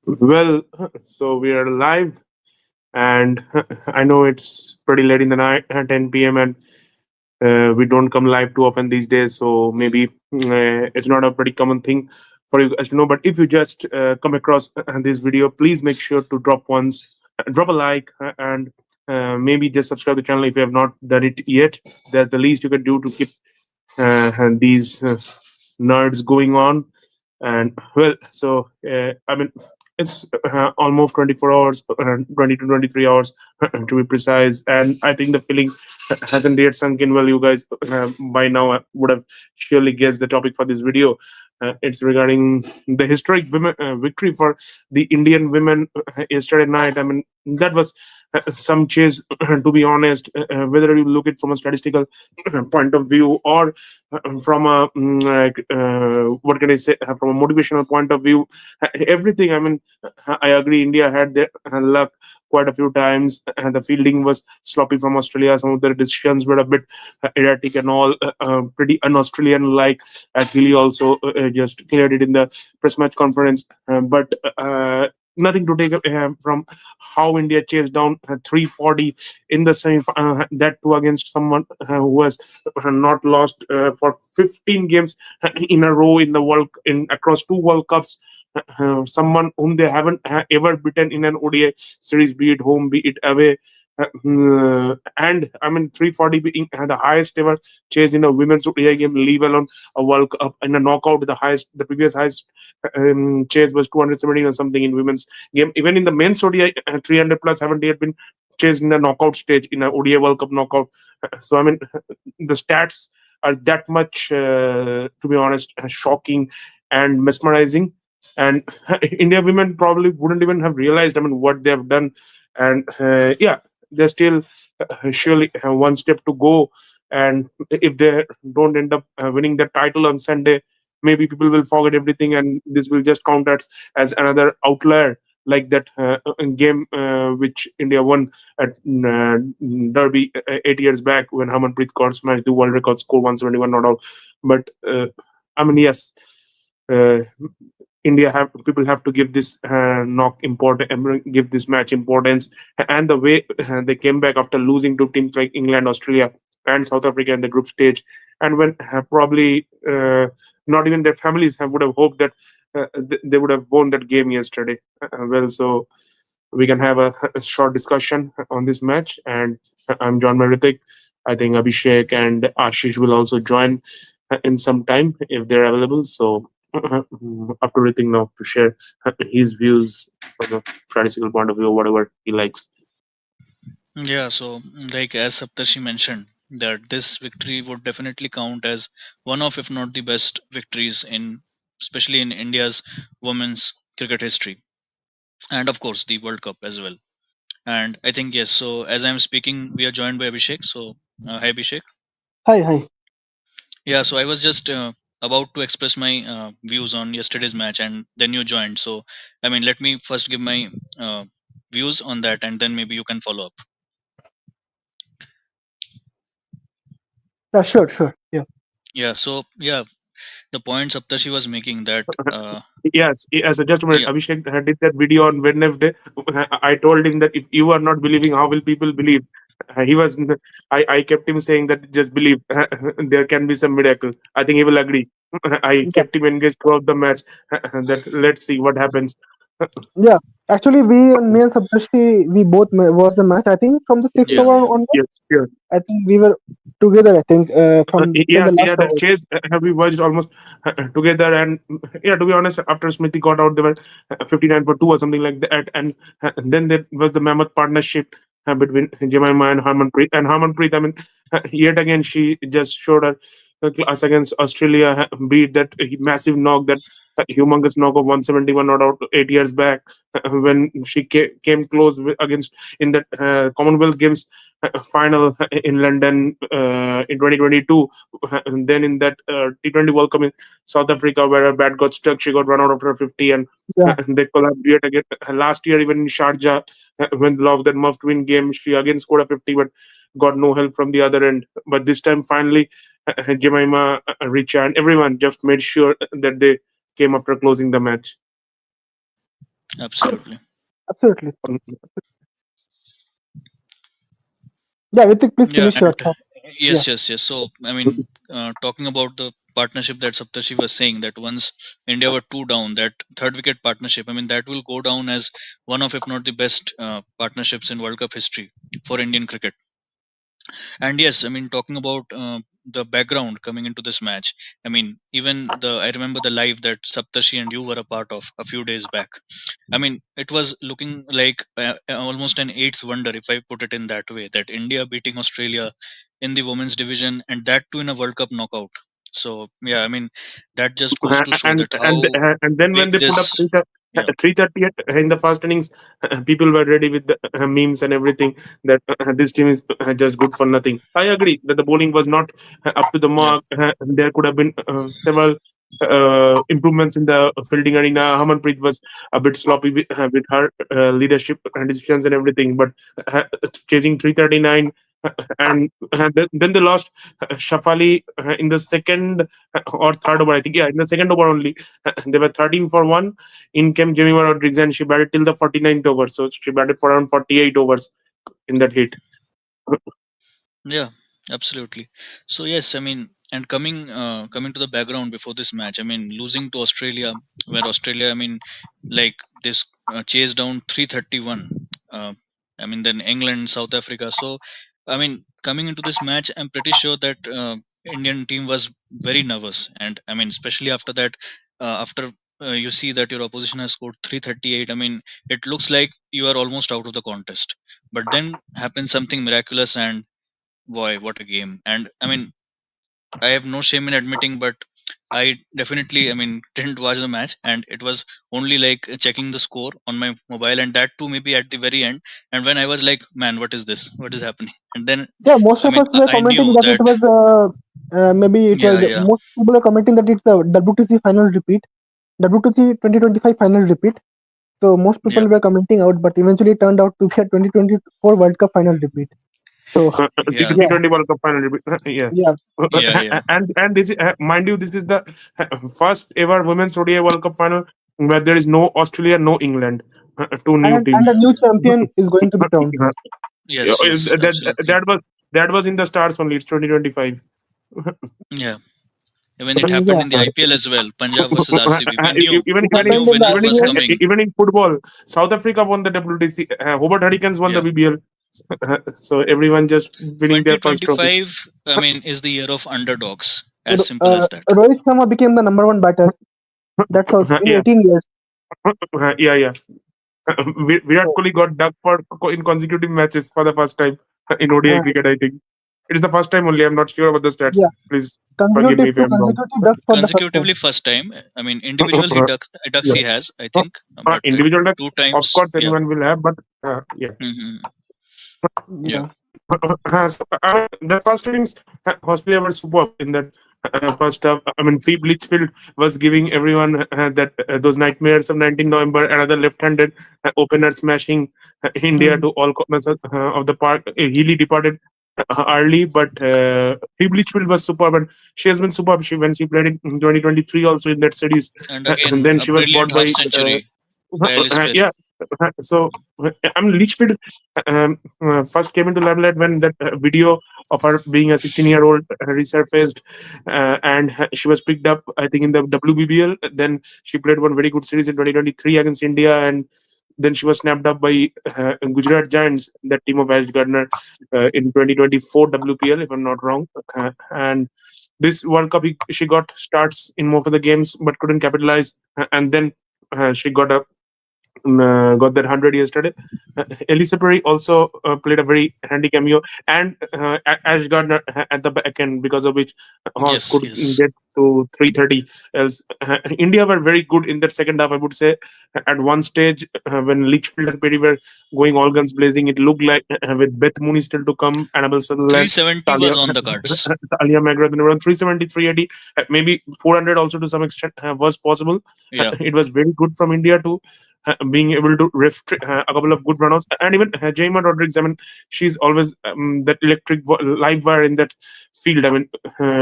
Well, so we are live, and I know it's pretty late in the night, 10 p.m., and we don't come live too often these days. So maybe it's not a pretty common thing for you guys to know. But if you just come across this video, please make sure to drop a like, and maybe just subscribe to the channel if you have not done it yet. That's the least you can do to keep these nerds going on. And well, so I mean, it's almost 24 hours, 20 to 23 hours to be precise. And I think the feeling hasn't yet sunk in. Well, you guys by now would have surely guessed the topic for this video. It's regarding the historic victory for the Indian women yesterday night. I mean, that was some chase, to be honest. Whether you look at from a statistical point of view, or from a what can I say, from a motivational point of view, everything. I mean, I agree. India had their luck quite a few times, and the fielding was sloppy from Australia. Some of the decisions were a bit erratic and all, pretty un-Australian like, as Healy also just cleared it in the press match conference. But nothing to take from how India chased down 340 in the semi, that too against someone who has not lost for 15 games in a row in the world, in across two World Cups. Someone whom they haven't ever beaten in an ODI series, be it home, be it away. And I mean, 340 being the highest ever chase in a women's ODI game, leave alone a World Cup in a knockout. The previous highest chase was 217 or something in women's game. Even in the men's ODI, 300 plus haven't yet been chased in the knockout stage in a ODI World Cup knockout. So I mean, the stats are that much, to be honest, shocking and mesmerizing. And India women probably wouldn't even have realized, I mean, what they have done. And yeah, they're still surely one step to go. And if they don't end up winning the title on Sunday, maybe people will forget everything, and this will just count as another outlier, like that game which India won at Derby 8 years back, when Harmanpreet Kaur smashed the world record score 171 not out. But I mean, yes, uh, India have people have to give this knock important, give this match importance, and the way they came back after losing to teams like England, Australia, and South Africa in the group stage, and when probably not even their families would have hoped that they would have won that game yesterday. Well, so we can have a short discussion on this match, and I'm John Meritic. I think Abhishek and Ashish will also join in some time if they're available. So up to Ritik now to share his views from a statistical point of view, whatever he likes. Yeah, so like as Saptarshi mentioned, that this victory would definitely count as one of, if not the best victories in, especially in India's women's cricket history, and of course the World Cup as well. And I think yes. So as I'm speaking, we are joined by Abhishek. So hi Abhishek. Hi, hi. Yeah, so I was just about to express my views on yesterday's match, and then you joined. So I mean, let me first give my uh, views on that, and then maybe you can follow up. Yeah, sure. Yeah. Yeah. So yeah, the point Saptashi was making that Yes, as a just a minute, yeah, Abhishek did that video on Wednesday. I told him that if you are not believing, how will people believe? He was. I kept him saying that just believe. There can be some miracle. I think he will agree. I Yeah. kept him engaged throughout the match. That let's see what happens. Yeah. Actually, me and Saptarshi, we both watched the match. I think from the sixth yeah, over yeah. onward, Yes, sure. I think we were together. I think from till Yeah, the last yeah, that over. chase have we watched almost together. And yeah, to be honest, after Smithy got out, they were 59 for 2 or something like that. And then there was the mammoth partnership between Jemimah and Harmanpreet. And Harmanpreet, I mean, yet again, she just showed her class against Australia, beat that massive knock, that humongous knock of 171 not out 8 years back, when she came close against in that Commonwealth Games final in London in 2022. And then in that T20 World Cup in South Africa, where her bat got stuck, she got run out after 50, and Yeah. they collabed yet again. Last year, even in Sharjah, when Love that must win game, she again scored a 50, but got no help from the other end. But this time, finally, Jemima, Richa, and everyone just made sure that they came after closing the match. Absolutely. Absolutely. Mm. Yeah, Ritik, please Yeah, finish your and thought. Yeah. yes. So, I mean, talking about the partnership that Saptarshi was saying, that once India were two down, that third wicket partnership, I mean, that will go down as one of, if not the best partnerships in World Cup history for Indian cricket. And yes, I mean, talking about the background coming into this match, I mean, even I remember the live that Saptarshi and you were a part of a few days back. I mean, it was looking like almost an eighth wonder, if I put it in that way, that India beating Australia in the women's division, and that too in a World Cup knockout. So yeah, I mean, that just goes to show that how And then when big they put up this. Yeah. 330 in the first innings, people were ready with the memes and everything that this team is just good for nothing. I agree that the bowling was not up to the Yeah. mark. There could have been several improvements in the fielding arena. Harmanpreet was a bit sloppy with her leadership and decisions and everything, but chasing 339. Then they lost Shafali in the second or third over, I think. Yeah, in the second over only. They were 13 for 1. In came Jemimah Rodriguez and she batted till the 49th over. So she batted for around 48 overs in that hit. Yeah, absolutely. So yes, I mean, and coming to the background before this match, I mean, losing to Australia, where Australia, I mean, like this chased down 331. Uh, I mean, then England, South Africa. So, I mean, coming into this match, I'm pretty sure that Indian team was very nervous, and I mean, especially after that, after you see that your opposition has scored 338. I mean, it looks like you are almost out of the contest. But then happens something miraculous, and boy, what a game. And I mean, I have no shame in admitting, but I definitely, I mean, didn't watch the match, and it was only like checking the score on my mobile, and that too maybe at the very end. And when I was like, man, what is this? What is happening? And then, Yeah, most I of mean, us were I commenting knew that it that, was maybe it was yeah, yeah, most people are commenting that it's a WTC final repeat, WTC 2025 final repeat. So most yeah, people were commenting out, but eventually it turned out to be a 2024 World Cup final repeat. So yeah, yeah, T20 World Cup final. Yeah. yeah, yeah, yeah, And this mind you, this is the first ever women's ODI World Cup final where there is no Australia, no England, two new and the teams. new champion is going to be crowned. Yeah, yes, absolutely. that was in the stars only. It's 2025. Yeah. When it happened Yeah, in the IPL as well, Punjab versus RCB, we knew, Even it we knew happened in the winner was IPL. coming. even in football, South Africa won the WTC. Hobart Hurricanes won the Yeah. BBL. So everyone just winning their first trophy. 2025, I mean, is the year of underdogs. As simple as that. Rohit Sharma became the number one batter. That's also in Yeah, 18 years. yeah. Virat So, Kohli got ducked for in consecutive matches for the first time in ODI uh, cricket. I think it is the first time only. I'm not sure about the stats. yeah, Please forgive me consecutive if two I'm wrong. consecutive ducks for the first time. Consecutively, first time. I mean, individual ducks Yeah. he has, I think, but Individual ducks, two of times, course, yeah. anyone will have, but yeah. Hmm. Yeah. Yeah, So, the first innings, Australia were superb in that first half. I mean, Phoebe Litchfield was giving everyone that those nightmares of 19 November. Another left-handed opener smashing India mm, to all corners of the park. Healy departed early, but Phoebe Litchfield was superb, and she has been superb. She when she played in 2023 also in that series, And and again, then a she was brilliant bought half by. century by Alice Yeah, Perry. so I'm Litchfield first came into limelight when that video of her being a 16-year-old resurfaced, and she was picked up, I think, in the WBBL. Then she played one very good series in 2023 against India, and then she was snapped up by Gujarat Giants, that team of Ash Gardner, in 2024 WPL, if I'm not wrong. And this World Cup, she got starts in most of the games, but couldn't capitalize. And then she got that 100 yesterday. Elisa Perry also played a very handy cameo, and Ash Gardner at the back end, because of which Horse Yes, could yes. get to 330. Else, India were very good in that second half, I would say. At one stage, when Litchfield and Perry were going all guns blazing, it looked like with Beth Mooney still to come, Annabelle Sutherland, 370 Talia, was on the cards. Talia McGrath, around 370, 380, maybe 400 also to some extent was possible. Yeah. It was very good from India to being able to restrict a couple of good runnouts, and even Jemimah Rodriguez. I mean, she's always that electric live wire in that field. I mean,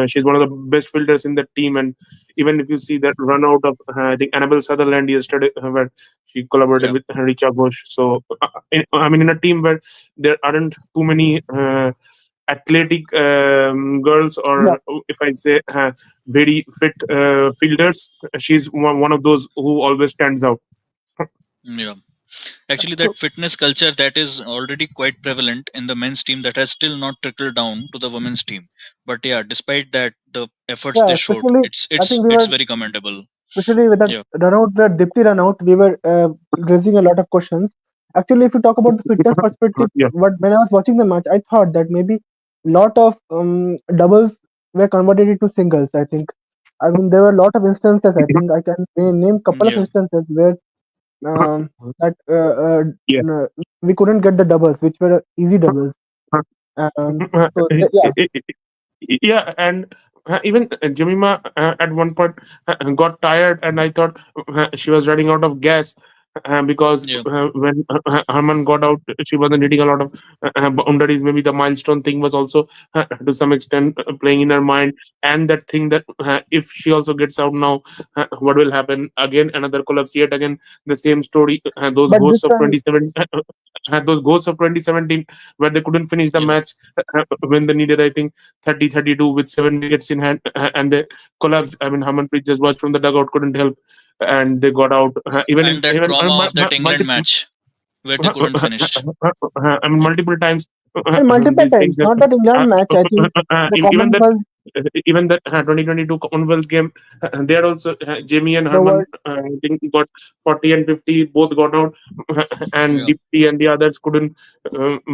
she's one of the best fielders in the team. And even if you see that run out of I think Annabelle Sutherland yesterday, where she collaborated Yeah. with Richa Ghosh. So I mean, in a team where there aren't too many athletic girls, Yeah. or if I say very fit fielders, she's one of those who always stands out. Yeah. Actually, So that fitness culture that is already quite prevalent in the men's team that has still not trickled down to the women's team. But yeah, despite that, the efforts yeah, they showed, especially it's I it's think we it's were, very commendable. especially with that Yeah. run out, the Dipti run out, we were raising a lot of questions. Actually, if you talk about the fitness perspective, Yeah. what when I was watching the match, I thought that maybe lot of doubles were converted into singles. I think. I mean, there were a lot of instances. I think I can name couple of Yeah. instances where that Yeah. we couldn't get the doubles, which were easy doubles. So yeah, Yeah, and even Jemima at one point got tired, and I thought she was running out of gas because Yeah. when Herman got out, she wasn't hitting a lot of boundaries. Maybe the milestone thing was also to some extent playing in her mind, and that thing that if she also gets out now, what will happen? Again, another collapse. Yet again, the same story. Those but this ghosts of time, 27, those ghosts of 2017, where they couldn't finish the Yeah. match when they needed, I think, 30-32 with 7 wickets in hand, and they collapsed. I mean, Harmanpreet just watched from the dugout, couldn't help, and they got out. Even in And that even trauma of that England match where they couldn't finish. I mean, multiple times and multiple these times, things. not that England match. I think the Even comment that, was 2022 Commonwealth game, there also Jamie and the Herman word. I think got 40 and 50, both got out, and Yeah. Dipti and the others couldn't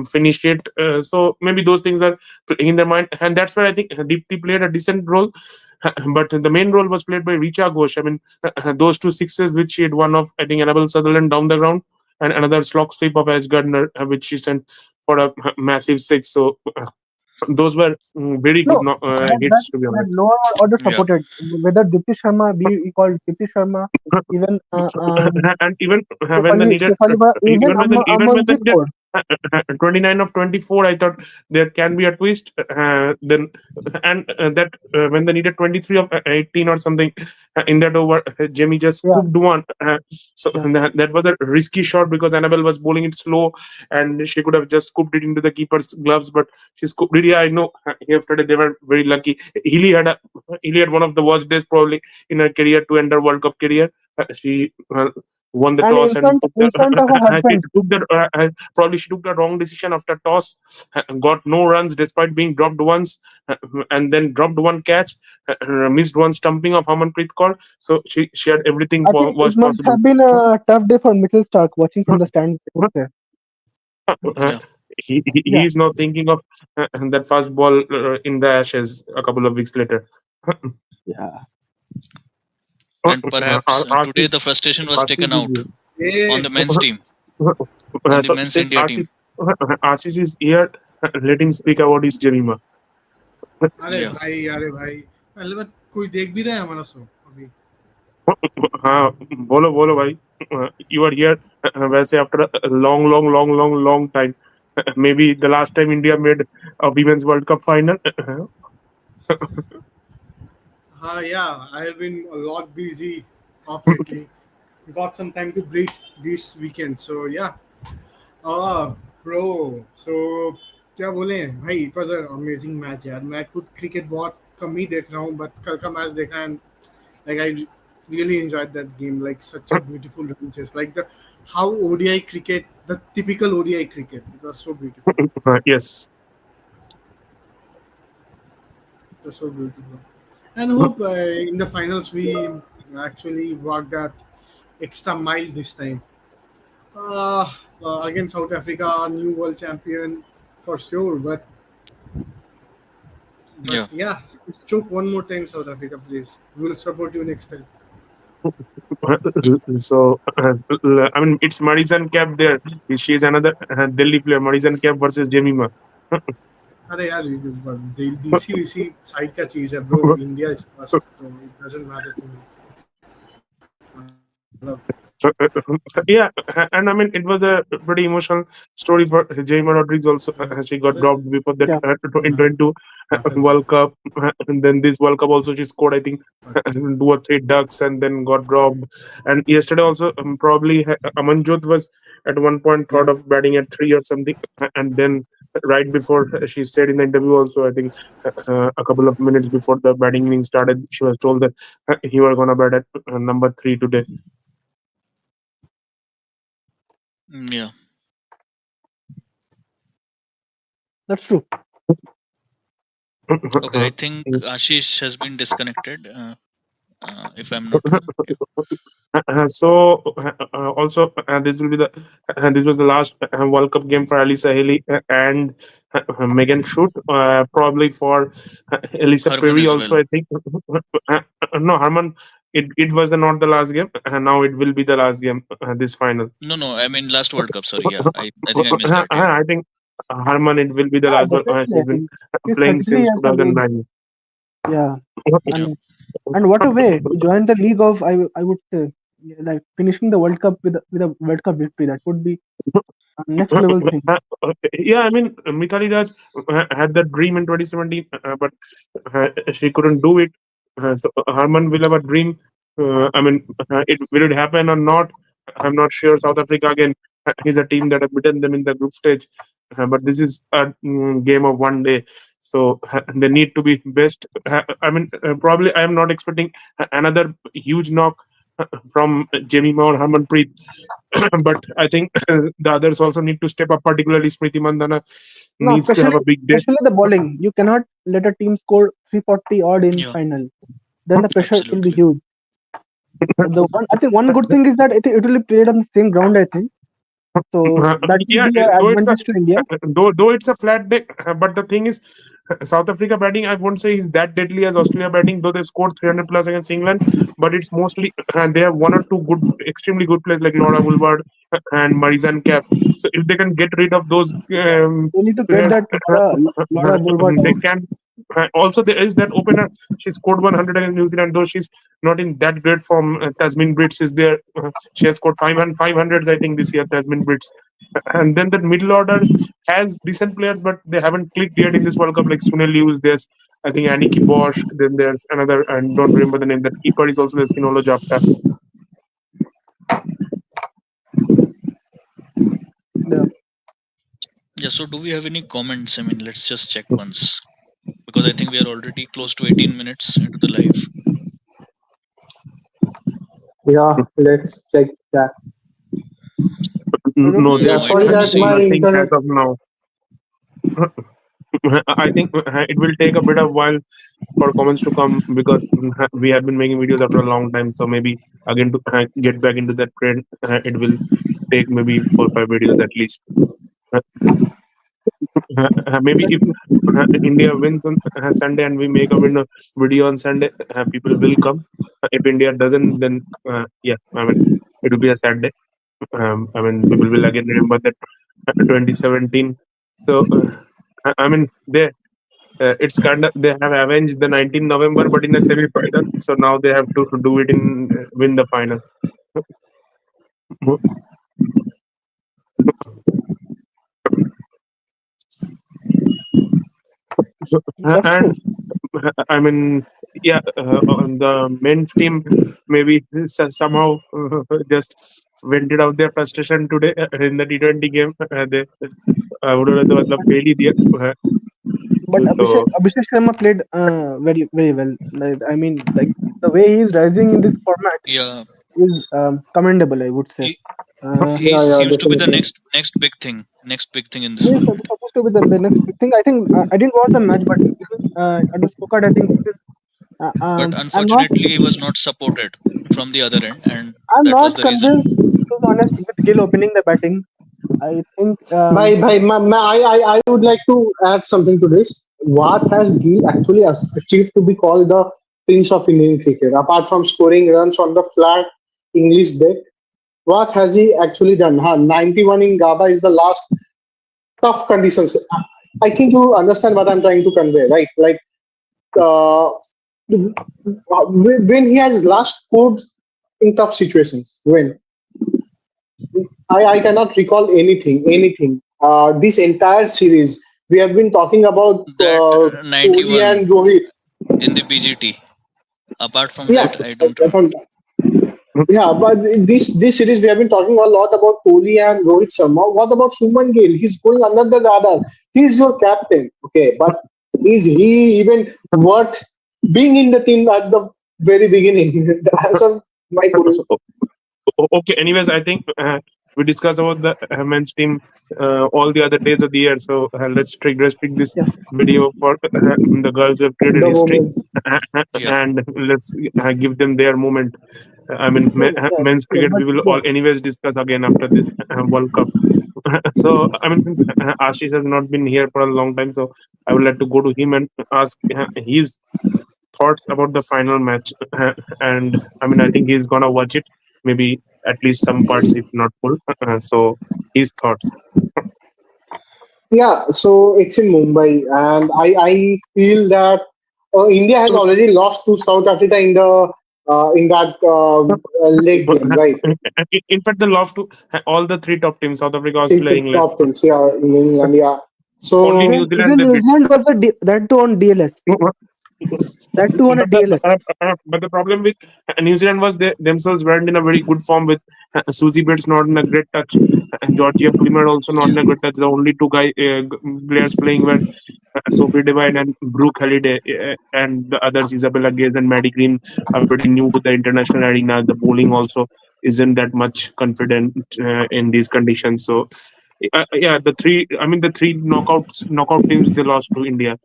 finish it. So maybe those things are playing in their mind, and that's where I think Dipti played a decent role. But the main role was played by Richa Ghosh. I mean, those two sixes which she had one of, I think, Annabelle Sutherland down the ground, and another slog sweep of Ash Gardner, which she sent for a massive six. So those were very good No, that hits, to be that honest. no one order Yeah. supported. Whether Dipti Sharma, we called Dipti Sharma, even And even when they Shefali, needed, Shefali, even even when they Amanji needed scored. 29 of 24, I thought there can be a twist. Then and that when they needed 23 of 18 or something in that over, Jamie just Yeah, scooped one. So yeah. that was a risky shot because Annabelle was bowling it slow, and she could have just scooped it into the keeper's gloves, but she scooped it. Yeah, I know. Yesterday they were very lucky. Healy had one of the worst days probably in her career to end her World Cup career. She won the And toss and took in front of her she husband. took the probably she took the wrong decision after toss, got no runs despite being dropped once, and then dropped one catch, missed one stumping of Harmanpreet Kaur. So she had everything I think it was must possible. have been a tough day for Mitchell Stark watching from the stands. I would say. Yeah. He Yeah, is now thinking of that fast ball in the Ashes a couple of weeks later. yeah. And perhaps today RC, the frustration was taken RCB, out yes. on the Hey, men's team, on the So men's since India team. Ashish is here, let him speak about his Jemima. अरे Yeah. भाई अरे भाई पहले बात कोई देख भी रहा है हमारा शो अभी. हाँ बोलो बोलो भाई. You are here वैसे after a long time. Maybe the last time India made a women's World Cup final. Yeah, I have been a lot busy off lately. Got some time to breathe this weekend. So yeah, bro. So क्या बोले भाई, it was an amazing match यार. मैं खुद cricket बहुत कम ही देख रहा हूँ, but कल का मैच देखा and like I really enjoyed that game. Like such a beautiful just like the how ODI cricket, the typical ODI cricket. It was so beautiful. Yes. It was so beautiful. And hope in the finals we actually walk that extra mile this time. Uh, Against South Africa, new world champion for sure. But Yeah. yeah, let's choke one more time, South Africa, please. We'll support you next time. So I mean it's Madison Cap there. She is another Delhi player. Madison Cap versus Jemima. अरे यार DC VC side का चीज है bro. India is first, तो it doesn't matter to me. मतलब Yeah, and I mean it was a pretty emotional story for Jemimah Rodriguez. Also, she got Other, dropped before that Yeah, in हाँ 22 हाँ correct World Cup, and then this World Cup also she scored I think correct. 2 or 3 ducks and then got dropped. And yesterday also probably Amanjot was at one point thought Yeah. of batting at 3 or something, and then right before she said in the interview also I think a couple of minutes before the batting inning started she was told that he were gonna bat at number 3 today. Yeah. that's true. Okay, I think Ashish has been disconnected. If I'm not wrong. Yeah. So also this will be the this was the last World Cup game for Alisa Haley and Megan Shoot. Probably for Elisa Harman Perry as also well. I think. No, Harman. It was the, not the last game. Now it will be the last game. This final. No, no. I mean last World Cup. Sorry. Yeah. I think I missed that. Yeah. I think Harman it will be the Yeah, last one. definitely. I She's been think he's playing 33 since years of age. 2009. Yeah, Yeah. and and what a way to join the league of I would say, yeah, like finishing the World Cup with a World Cup victory. That would be a next level thing. Yeah, I mean, Mithali Raj had that dream in 2017, but she couldn't do it. So Harman will have a dream. I mean, it will it happen or not? I'm not sure. South Africa again is a team that have beaten them in the group stage, but this is a game of one day, so they need to be best. I mean, probably I am not expecting another huge knock from Jemimah or Harmanpreet, but I think the others also need to step up. Particularly Smriti Mandana No, needs to have a big day. especially the bowling. You cannot let a team score 340 odd in Yeah. final. Then the pressure will be Absolutely. huge. The one I think one good thing is that it will be played on the same ground. I think so. That will Yeah, be an though it's a advantage to India. though it's a flat day, but the thing is, South Africa batting I won't say is that deadly as Australia batting. Though they scored 300 plus against England, but it's mostly they have one or two good, extremely good players like Laura Woolward and Marizan Cap. So if they can get rid of those Yeah, they need to get players, that Laura Bulwark they out. can. Also, there is that opener. She scored 100 against New Zealand, though she's not in that great form. Tasmin Brits is there. She has scored 500s, I think, this year. Tasmin Brits, and then the middle order has decent players, but they haven't clicked yet in this World Cup. Like Sunil Lewis, there's I think Aniki Bosch. Then there's another, I don't remember the name. That keeper is also the Sinolo Jafta. Yeah. Yeah. So do we have any comments? I mean, let's just check once because I think we are already close to 18 minutes into the live. Yeah, let's check that. I don't No, think Yeah, No, there's I sorry don't that see. my nothing as internet. of now. I think it will take a bit of while for comments to come because we have been making videos after a long time. So maybe again to get back into that trend, it will take maybe 4 or 5 videos at least. Uh, Maybe if India wins on Sunday and we make a win video on Sunday, people will come. If India doesn't, then yeah, I mean it will be a sad day. I mean people will again remember that 2017. So I mean it's kind of they have avenged the 19th November, but in a semi-final. So now they have to do it in win the final. So, that's true. and I mean, yeah, on the men's team, maybe somehow just vented out their frustration today in the T20 game. They उन्होंने तो मतलब fail ही दिया. But So Abhishek Sharma played very well. Like, I mean, like the way he is rising in this format Yeah. is commendable. I would say. He Uh, he Yeah, yeah, seems to be the definitely. next big thing. Next big thing in he this is one. supposed to be the next big thing. I think I didn't watch the match, but even, at the scorecard, I think But I'm not unfortunately, he was not supported from the other end, and I'm that was not the reason. convinced to be honest with Gill opening the batting. I think I would like to add something to this. What has Gill actually achieved to be called the Prince of Indian cricket? Apart from scoring runs on the flat English deck, what has he actually done? 91 in Gaba is the last tough conditions. I think you understand what I'm trying to convey, right? Like uh, when he has last scored in tough situations. When? I cannot recall anything. This entire series, we have been talking about That Kohli 91 and Rohit. in the BGT. Apart from Yeah, that, I don't remember. yeah, but this series we have been talking a lot about Kohli and Rohit Sharma. What about Suman Gill? He's going under the radar. He's your captain, okay, but is he even worth being in the team at the very beginning? Answer my question. Okay. Anyways, I think we discussed about the men's team all the other days of the year. So let's restrict this Yeah, video for the girls who have created The history, moment. Yeah. and let's give them their moment. I mean, yeah, men's yeah, cricket but we will yeah, all anyways discuss again after this World Cup. So I mean, since Ashish has not been here for a long time, so I would like to go to him and ask his thoughts about the final match. And I mean, I think he's gonna watch it, maybe at least some parts, if not full. So his thoughts. Yeah, so it's in Mumbai, and I feel that India has So, already lost to South Africa in that leg game, right? in fact, the love to all the three top teams: South Africa, Three Australia, England. top teams, yeah, in England, yeah. Only New So Zealand even they New beat. Zealand was that too on DLS, that too on a DLS. But the problem with New Zealand was they themselves weren't in a very good form with Susie Bates not in a great touch, Georgia Plummer also not in a good touch. The only two players playing were Sophie Devine and Brooke Halliday, and the others Isabella Gaze and Maddie Green are pretty new to the international arena. The bowling also isn't that much confident in these conditions. So yeah, the three knockout teams they lost to India.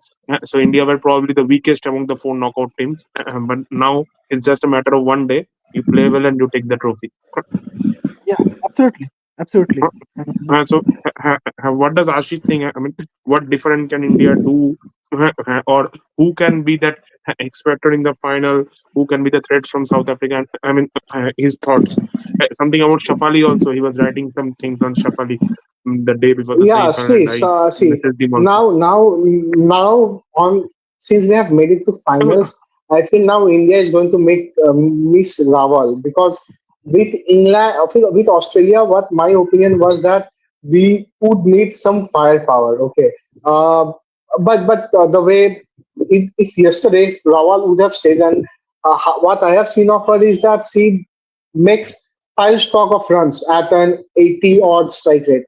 So India were probably the weakest among the four knockout teams. But now it's just a matter of one day. You play well and you take the trophy. Yeah, absolutely, absolutely. What does Ashish think? I mean, what different can India do, or who can be that X factor in the final? Who can be the threats from South Africa? I mean, his thoughts. Something about Shafali also. He was writing some things on Shafali the day before the yeah, semi-final, and I see, messaged him also. now on since we have made it to finals, I think now India is going to make miss Rawal because with England, with Australia, what my opinion was that we would need some firepower. Okay, uh, but the way if yesterday if Rawal would have stayed and what I have seen of her is that she makes high stock of runs at an 80 odd strike rate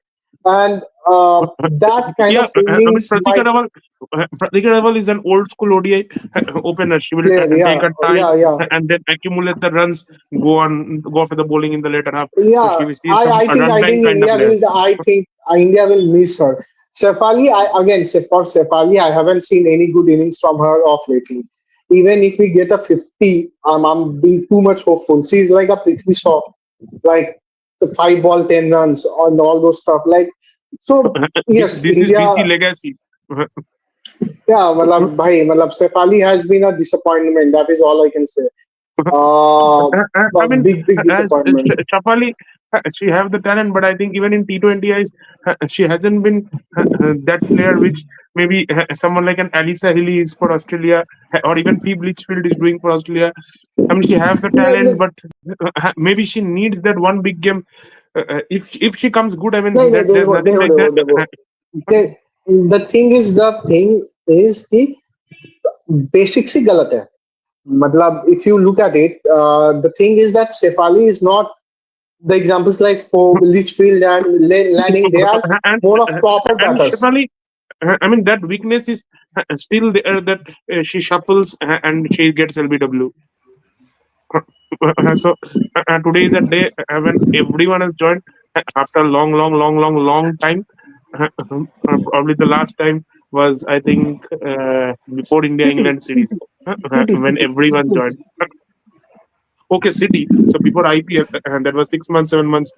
and that kind Yeah, of I mean, innings might Pratika Rawal is an old school ODI opener. She will player. take her time Yeah. and then accumulate the runs, go for the bowling in the later half. So Yeah, she is some a run I bank think kind of India player. will. I think India will miss her. Sefali, for Sefali, I haven't seen any good innings from her off lately. Even if we get a 50, I'm being too much hopeful. She's like a Prithvi Shaw, like the 5 ball 10 runs on all those stuff. Like so, yes, This is DC India. legacy. Yeah, malab, bhai, malab, Sefali has been a disappointment. That is all I can say. Uh, I a mean, big disappointment. Shafali, she have the talent, but I think even in T20 eyes, she hasn't been that player which maybe someone like an Alisa Hilly is for Australia, or even Phoebe Litchfield is doing for Australia. I mean, she has the No, talent, but maybe she needs that one big game. If she comes good, I no, mean, no, there's nothing like that. The, the thing is the basics ही गलत है मतलब if you look at it the thing is that Sefali is not the examples like for Litchfield and Lanning they are and more of proper and batters. Shefali, I mean that weakness is still there. That she shuffles and she gets LBW. So today is a day when everyone has joined after a long time. Probably the last time was I think before India City, England series when City, everyone City. joined. Okay, City. So before IPL, that was 6 months, 7 months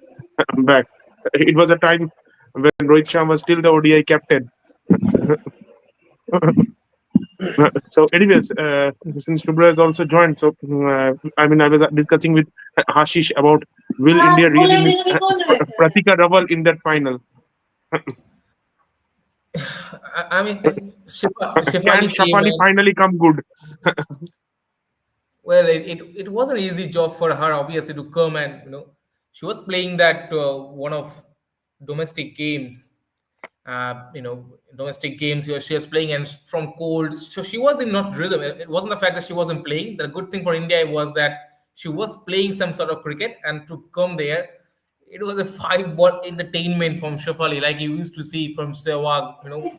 back. It was a time when Rohit Sharma was still the ODI captain. So, anyways, since Shubhra has also joined, so I mean, I was discussing with Hashish about will India really miss Pratika Rawal in that final? I mean, Can Shefali came Shafali and finally come good? well, it was an easy job for her obviously to come and she was playing that one of domestic games, domestic games where she was playing and from cold. So she was in not rhythm. It wasn't the fact that she wasn't playing. The good thing for India was that she was playing some sort of cricket, and to come there, it was a five-ball entertainment from Shafali, like you used to see from Sehwag.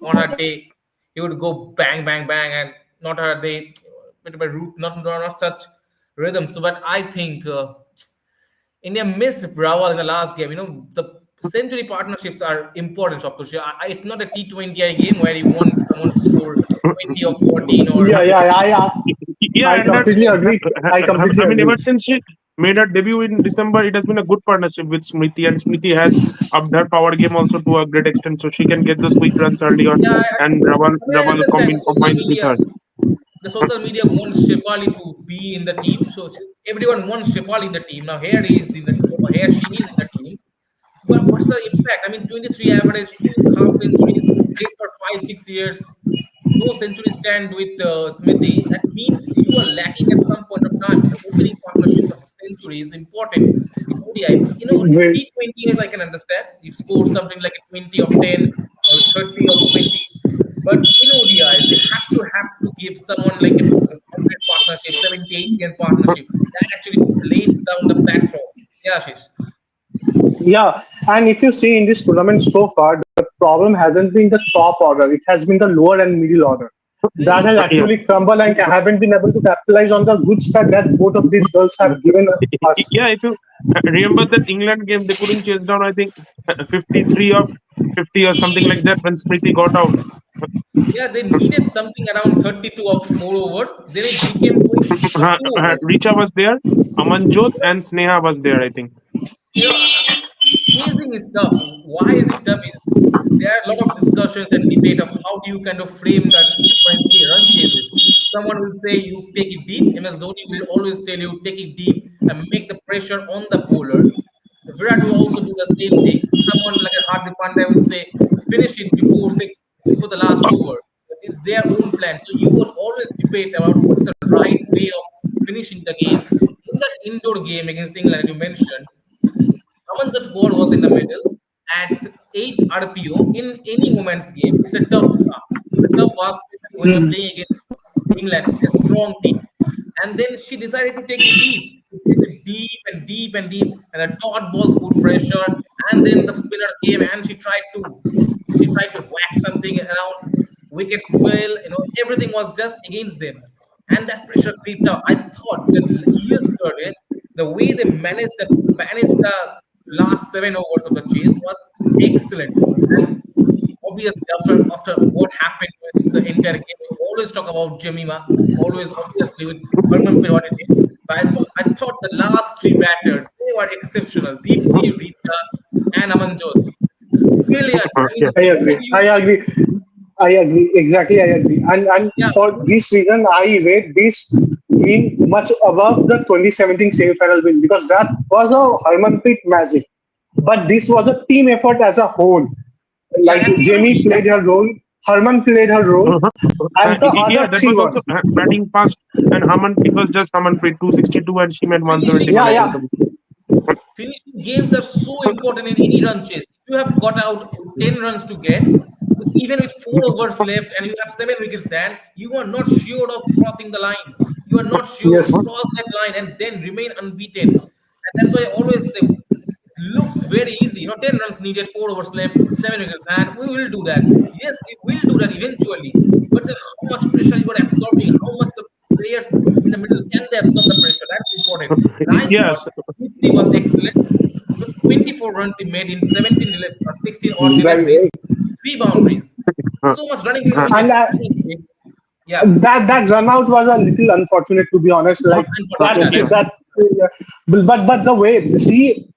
On her day, he would go bang, bang, bang, and not her day, bit of a root, not such rhythm. So, but I think India missed Brawal in the last game. The century partnerships are important, Shoptush. It's not a T20I game where you want someone to score 20 or 14 or Yeah, yeah, I Yeah, and that completely agree. I completely I mean, agree. ever since she made her debut in December, it has been a good partnership with Smriti, and Smriti has upped her power game also to a great extent, so she can get those quick runs early on, yeah. and I Raval understand the social combines with media. her. The social media wants Shefali to be in the team, so everyone wants Shefali in the team. Now here he is in the or here she is in the team. But what's the impact? I mean, 23 average, two half centuries, played for 5, 6 years, no century stand with Smithy. That means you are lacking at some point of time. Opening partnerships of century is important in ODI. Great. T20s I can understand. You score something like a 20 of 10 or 30 of 20. But in ODIs, you have to give someone like a 100 partnership, 70, 80 and partnership that actually lays down the platform. Yeah, Ashish. Yeah, and if you see in this tournament so far, the problem hasn't been the top order; it has been the lower and middle order that has Yeah. actually crumbled and haven't been able to capitalize on the good start that both of these girls have given us. Yeah, if you remember that England game, they couldn't chase down, I think, 53 of 50 or something like that when Smriti got out. Yeah, they needed something around 32 of 4 overs. Then it became 20 of 2 overs. Richa was there, Amanjot and Sneha was there, I think. Chasing is tough. Why is it tough? Is there are a lot of discussions and debate of how do you kind of frame that T20 run chases. Someone will say you take it deep. MS Dhoni will always tell you take it deep and make the pressure on the bowler. Virat will also do the same thing. Someone like a Hardik Pandya will say finish it before six, before the last over. It's their own plan. So you will always debate about what is the right way of finishing the game. In that indoor game against England, you mentioned, Amandat Gaur was in the middle at 8 RPO in any women's game. It's a tough task. It's a tough task, especially when you're playing against England, a strong team. And then she decided to take it deep, to take it deep and deep and deep, and the dot balls put pressure. And then the spinner came and she tried to whack something around. Wickets fell. Everything was just against them, and that pressure creeped up. I thought that yesterday the way they managed the last 7 overs of the chase was excellent. And obviously, after what happened with the entire game, we always talk about jemimah, always obviously with harmanpreet what it did. But I thought the last three batters they were exceptional. Deepti, Rita, and Amanjot, brilliant. I mean, Yeah. I how agree. do you? I agree. I agree. Exactly, I agree. And Yeah, for this reason, I rate this win much above the 2017 semi-final win because that was a Harmanpreet magic. But this was a team effort as a whole. yeah, Like Jamie absolutely. played her role, Harman played her role, Uh-huh. and the Yeah, other that three was also ones. batting fast. And Harmanpreet was just Harmanpreet 262 and she made Finishing 171, Yeah, I yeah. games. think. Finishing games are so important in any run chase. If you have got out 10 runs to get, even with 4 overs left and you have 7 wickets stand, you are not sure of crossing the line. You are not sure. Yes. Cross that line and then remain unbeaten. And that's why I always say it looks very easy. 10 runs needed, 4 overs left, 7 wickets stand. We will do that. Yes, we will do that eventually. But then how much pressure you are absorbing, how much the players in the middle can they absorb the pressure? That's important. And I thought Yes. 50 was excellent. 24 runs he made in 17 16 odd deliveries, Very, three boundaries. Uh, So much running between uh, and wickets. That was great. Yeah, that run out was a little unfortunate to be honest. not Like that unfortunate. yeah. that. But the way see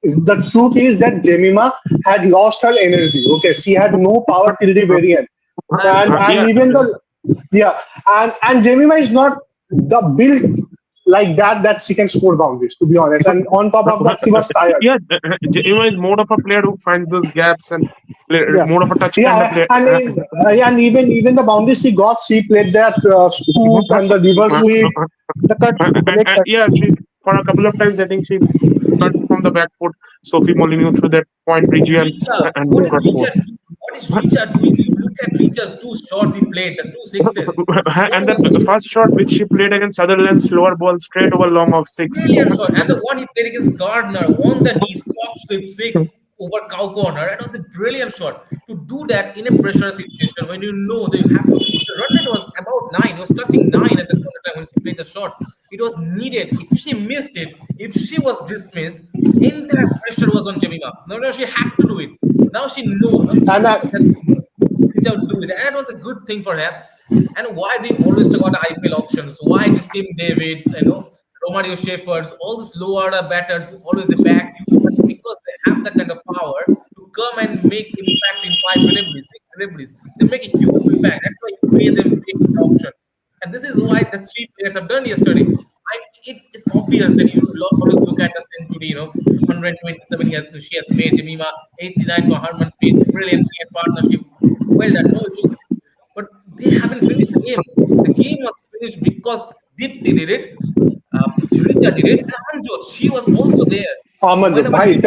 the truth is that Jemima had lost her energy. Okay, she had no power till the very end, and Absolutely. Yeah. even the yeah, and Jemima is not the build like that she can score boundaries. To be honest, and on top of that, she was tired. Yeah. Jemima is more of a player who finds those gaps and Yeah, more of a touch kind of yeah, player. and even the boundaries she got, she played that scoop and the reverse sweep. The cut, the leg cut. Yeah, she for a couple of times I think she cut from the back foot. Sophie Molyneux through that point, Bridgie, Richa, and what is cut Richa force. doing? What is Richa doing? You look at Richa's two shots he played, the two sixes. One And was the first shot which she played against Sutherland, slower ball straight over long of six. brilliant shot. And the one he played against Gardner on the knees, top slip six over cow corner. That was a brilliant shot. To do that in a pressure situation when you know that you have to, the run rate was about nine. It was touching nine at the point of time when she played the shot. It was needed. If she missed it, if she was dismissed, entire pressure was on Jemima. Now she had to do it. Now she knows. She And knows that reach out, do it. And that was a good thing for her. And why we always talk about IPL auctions? Why this Tim Davids, Romario Shepherds, all these low order batters, always the back you, but because they have that kind of power to come and make impact in five deliveries, six deliveries, they make a huge impact. That's why you pay them big in the auction. And this is why the three players have done yesterday. It's obvious that you always look at the century, 127 years she has made, Jemima 89 for Harmanpreet, brilliant partnership. Well done, no issues with it. But they haven't finished the game. The game was finished because Dipti did it, Jurita did it, and Anjot, she was also there. Amanjot, Whenever bhai, needed.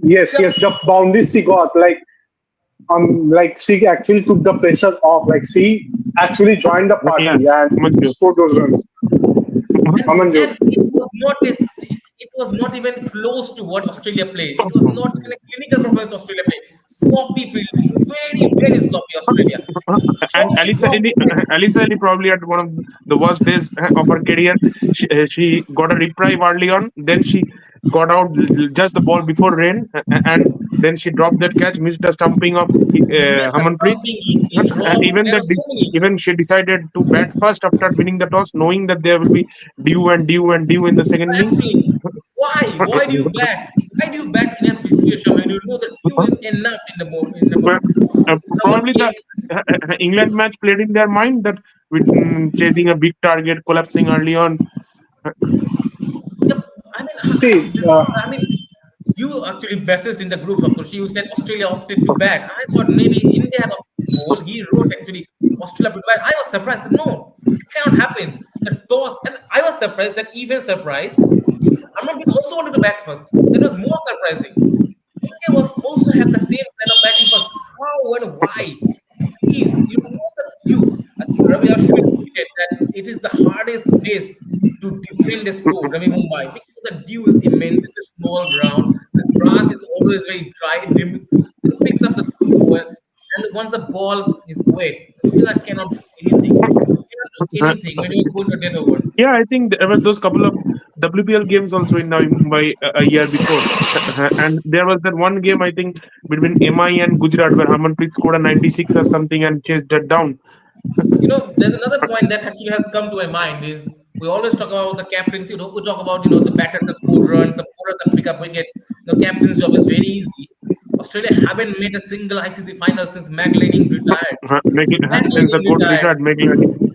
yes, Yeah, yes, the boundaries she got, like she actually took the pressure off. Like she actually joined the Yeah, party and Manju. scored those runs. and Amanjot. it was not even close to what Australia played. It was not even a clinical performance Australia played. Sloppy fielding, very, very sloppy Australia. And Sloppy drops. Alice Ali probably at one of the worst days of her career. She got a reprieve early on. Then she got out just the ball before rain, and then she dropped that catch, missed the stumping of Miss the Hamanpreet, pumping, easy and drops. There are so many. even she decided to bat first after winning the toss, knowing that there will be dew in the second innings. Battling. Why? Why do you bat? Why do you bat in a situation when you know that you is enough in the in the Well, someone probably came? the England match played in their mind that with chasing a big target, collapsing early on. Yep. I mean, I was See, bizarre. I mean, you actually messaged in the group, of course. You said Australia opted to bat. I thought maybe India had opted to bowl. He wrote actually Australia opted to bat. I was surprised. I said, no, it cannot happen. The toss, and I was surprised that even surprised. Harmanpreet also wanted to bat first. That was more surprising. India was also had the same plan of batting first. How and why? Please, you know that I think Ravi Ashwin tweeted that it is the hardest place to defend a score, Ravi Mumbai, because the dew is immense, it's a small ground, the grass is always very dry, it picks up the dew well, and once the ball is wet, the spinner cannot do anything. Cannot do Uh, anything when you're going to 10 overs. yeah, I think there were those couple of WPL games also in Navi Mumbai a year before, and there was that one game I think between MI and Gujarat where Harmanpreet scored a 96 or something and chased that down. There's another point that actually has come to my mind is we always talk about the captaincy. We talk about the batters that score runs, the bowlers that pick up wickets. The captain's job is very easy. Australia haven't made a single ICC final since McLeaning retired. Since the McLeaning coach retired. retired, Meghani.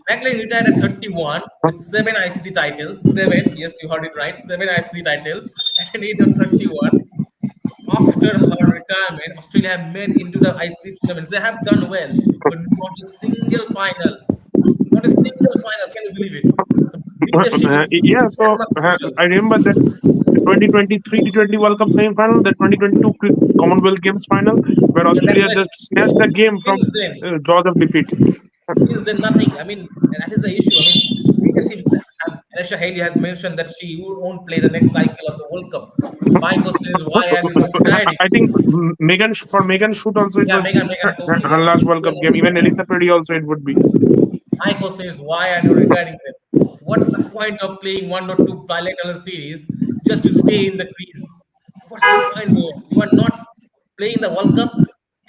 McLeaning retired at 31 with seven ICC titles. Seven, yes, you heard it right. Seven ICC titles at an age of 31. After her retirement, Australia have made into the ICC tournaments. They have done well, but not a single final. Not a single final. Can you believe it? So leadership is Yeah, that so much crucial. I remember that 2023 T20 World Cup semi-final, the 2022 Commonwealth Games final, where And that's Australia why just snatched the game from since then, jaws of defeat. since then nothing. I mean, and that is the issue. I mean, leadership. Anisha Haley has mentioned that she won't play the next cycle of the World Cup. My question is, why are you not retiring? I think Megan Shoot also it Yeah, was Megan, totally. her Yeah. last World Cup game. Even Elisa Petty also it would be. My question is, why are you retiring them? What's the point of playing one or two bilateral series just to stay in the crease? What's the point there? You are not playing the World Cup.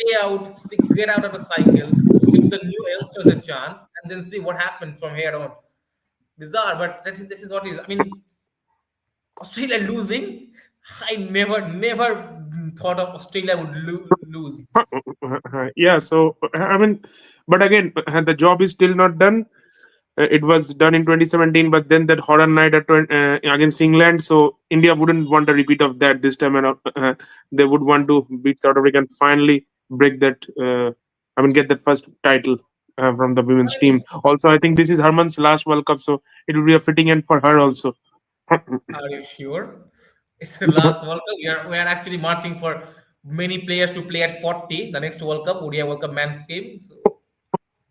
Stay out, get out of the cycle, give the new youngsters a chance, and then see what happens from here on. Bizarre, but this is what it is. I mean, Australia losing. I never thought of Australia would lose. Yeah, so I mean, but again, the job is still not done. It was done in 2017, but then that horror night against England, so India wouldn't want a repeat of that this time, and they would want to beat South Africa and finally break that. Get that first title from the women's I mean, team. Also, I think this is Herman's last World Cup, so it will be a fitting end for her also. Are you sure? It's the last World Cup. We are actually marching for many players to play at 40. The next World Cup, ODI World Cup men's game. So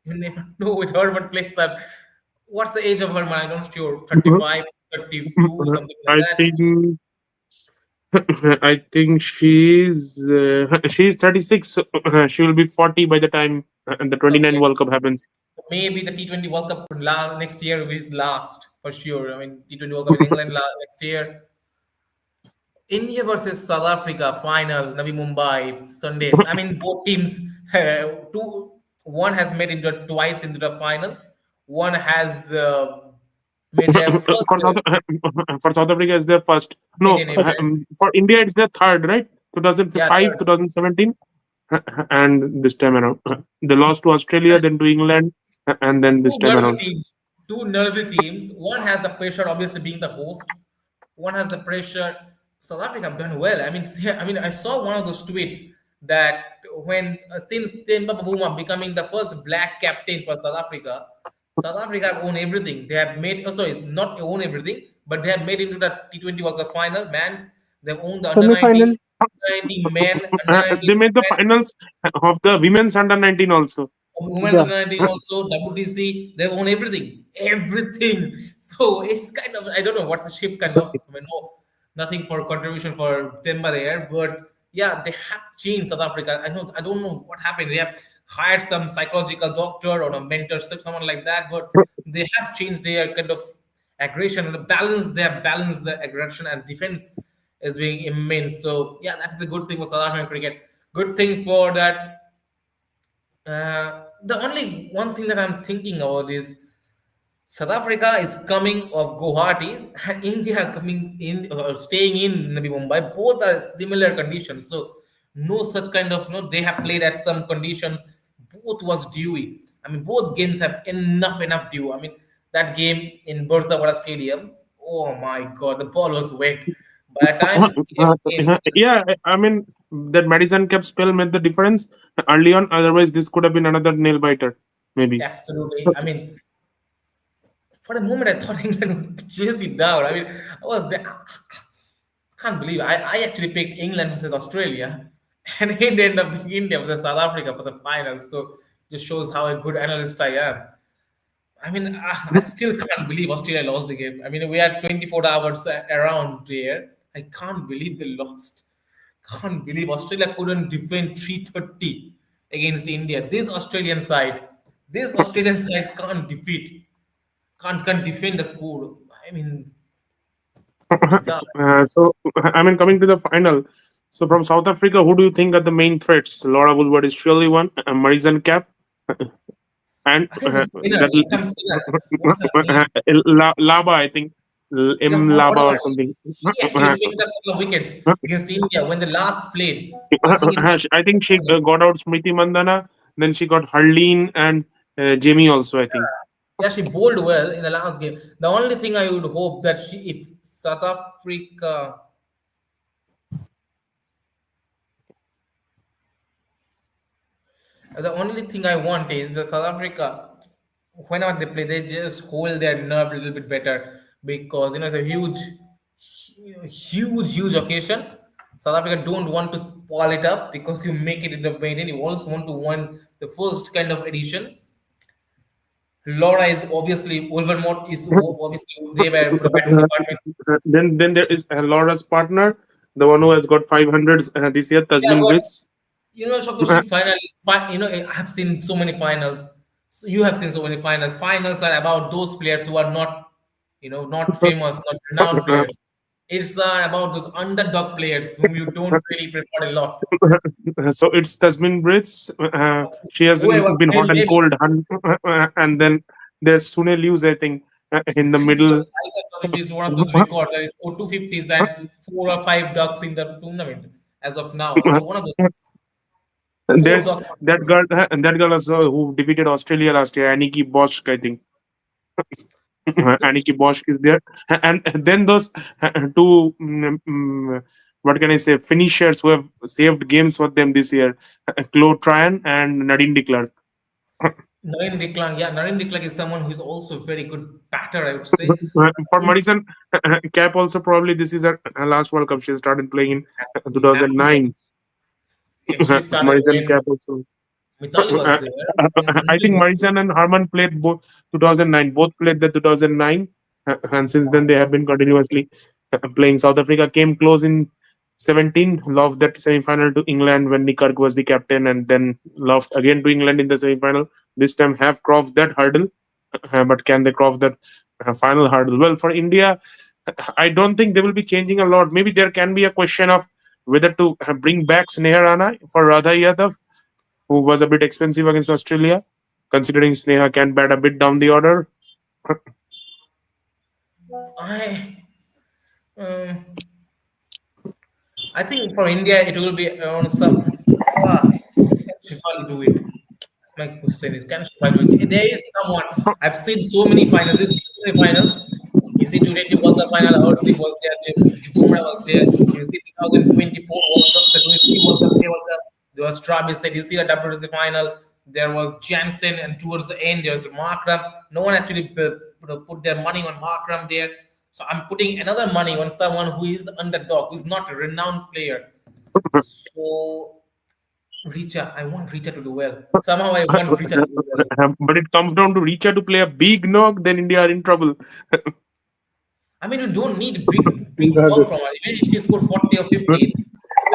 you never know with Herman plays that. What's the age of Herman? I don't sure. 35, 32, something like I that. think I think she's 36. She will be 40 by the time the 29 Okay. World Cup happens. Maybe the T20 World Cup next year is last for sure. I mean, T20 World Cup in England next year. India versus South Africa final, Navi Mumbai, Sunday. I mean, both teams, two, one has made into twice into the final. One has made their first for South for South Africa is their first. No, Indian appearance. for India it's their third, right? Yeah, 2005, third. 2017, and this time around they lost to Australia, then to England, and then this Two time nervy around. teams. Two nervy teams. One has the pressure, obviously being the host. One has the pressure. South Africa have done well. I mean, I mean, I saw one of those tweets that when since Temba Bavuma becoming the first black captain for South Africa have won everything. They have made. Oh, sorry, not own everything, but they have made into the T20 World Cup final. Mans, they've owned the under Semi-final. 19, under 19 men, under 19 They made the women. finals of the women's under 19 also. Women's Yeah. under 19 also, WTC, they own everything. Everything. So it's kind of, I don't know what's the shape kind of. I mean, no, nothing for contribution for Temba there, but yeah, they have changed South Africa. I don't know what happened. They have hired some psychological doctor or a mentorship, someone like that, but they have changed their kind of aggression and the balance. They have balanced the aggression and defense is being immense. So yeah, that's the good thing for South African cricket. Good thing for that the only one thing that I'm thinking about is South Africa is coming of Guwahati and India coming in or staying in maybe Mumbai. Both are similar conditions, so no such kind of no. They have played at some conditions. Both was dewy. I mean, both games have enough dew. I mean, that game in Bertha Stadium. Oh my God, the ball was wet. By the time came, Yeah, I mean that Madison Cap spell made the difference early on. Otherwise, this could have been another nail biter, maybe. absolutely. I mean, for a moment, I thought England would chase it down. I mean, I was there. I can't believe it. I actually picked England versus Australia, and it ended up being India versus South Africa for the finals. So just shows how a good analyst I am. I mean, I still can't believe Australia lost the game. I mean, we had 24 hours around there. I can't believe they lost. Can't believe Australia couldn't defend 330 against India. This Australian side can't defend the score. I mean, bizarre. So, I mean, coming to the final. So, from South Africa, who do you think are the main threats? Laura Woolward is surely one. Marison Cap and I think it's Spinner. that Long-term Spinner. What's her name? Laba, I think Yeah, M Laba whatever. or something. She actually picked up a couple of wickets against India when they last played. I think it was. I think she got out Smriti Mandana. Then she got Harleen and Jamie also. I think. Yeah, she bowled well in the last game. The only thing I would hope that if South Africa, the only thing I want is that South Africa, whenever they play, they just hold their nerve a little bit better because it's a huge occasion. South Africa don't want to spoil it up because you make it in the maiden. You also want to win the first kind of edition. Laura is obviously Wolvermore is obviously they were for the batting department. Then there is Laura's partner, the one who has got 500s this year, Yeah, Tasmin but Brits. Shokoshi finally, I have seen so many finals. So you have seen so many finals. Finals are about those players who are not, not famous, not renowned players. It's about those underdog players whom you don't really prefer a lot. So it's Tasmin Brits. She has Whoever been hot and maybe cold, and then there's Sune Lewis, I think, in the middle. Is one of those records that is 250s and 4 or 5 ducks in the tournament as of now. So one of those four There's ducks. that girl also who defeated Australia last year, Aniki Bosch, I think. Aniki Bosch is there, and then those two, what can I say, finishers who have saved games for them this year, Claude Tryon and Nadine de Klerk. Naren Deklang is someone who is also a very good batter, I would say. For In Madison, Cap also probably this is her last World Cup. She started playing in Absolutely, 2009. actually started Morrison when Cap also. Mitali was there. When I think Anjali was there. Morrison and Harman played both 2009. Both played the 2009, and since then they have been continuously playing. South Africa came close in 17, lost that semi-final to England when Nick Kirk was the captain, and then lost again to England in the semi-final. This time have crossed that hurdle, but can they cross that final hurdle? Well, for India, I don't think they will be changing a lot. Maybe there can be a question of whether to bring back Sneha Rana for Radha Yadav, who was a bit expensive against Australia, considering Sneha can bat a bit down the order. I um, I think for India it will be around some. Can Shifali do it? That's my question. Is can Shifali do it? There is someone. I've seen so many finals. You've seen so many finals. You see T20 World Cup final. Hardik was there. Bumrah was there. You see 2024 World Cup, the 23 World Cup, World Cup. There was Travis said. You see the WTC final. There was Jansen, and towards the end there was Markram. No one actually put their money on Markram there. So I'm putting another money on someone who is underdog, who is not a renowned player. So Richa, I want Richa to do well. Somehow I want Richa to do well. But it comes down to Richa to play a big knock, then India are in trouble. I mean, you don't need big That's knock it. from her. Even if she scored 40 or 50,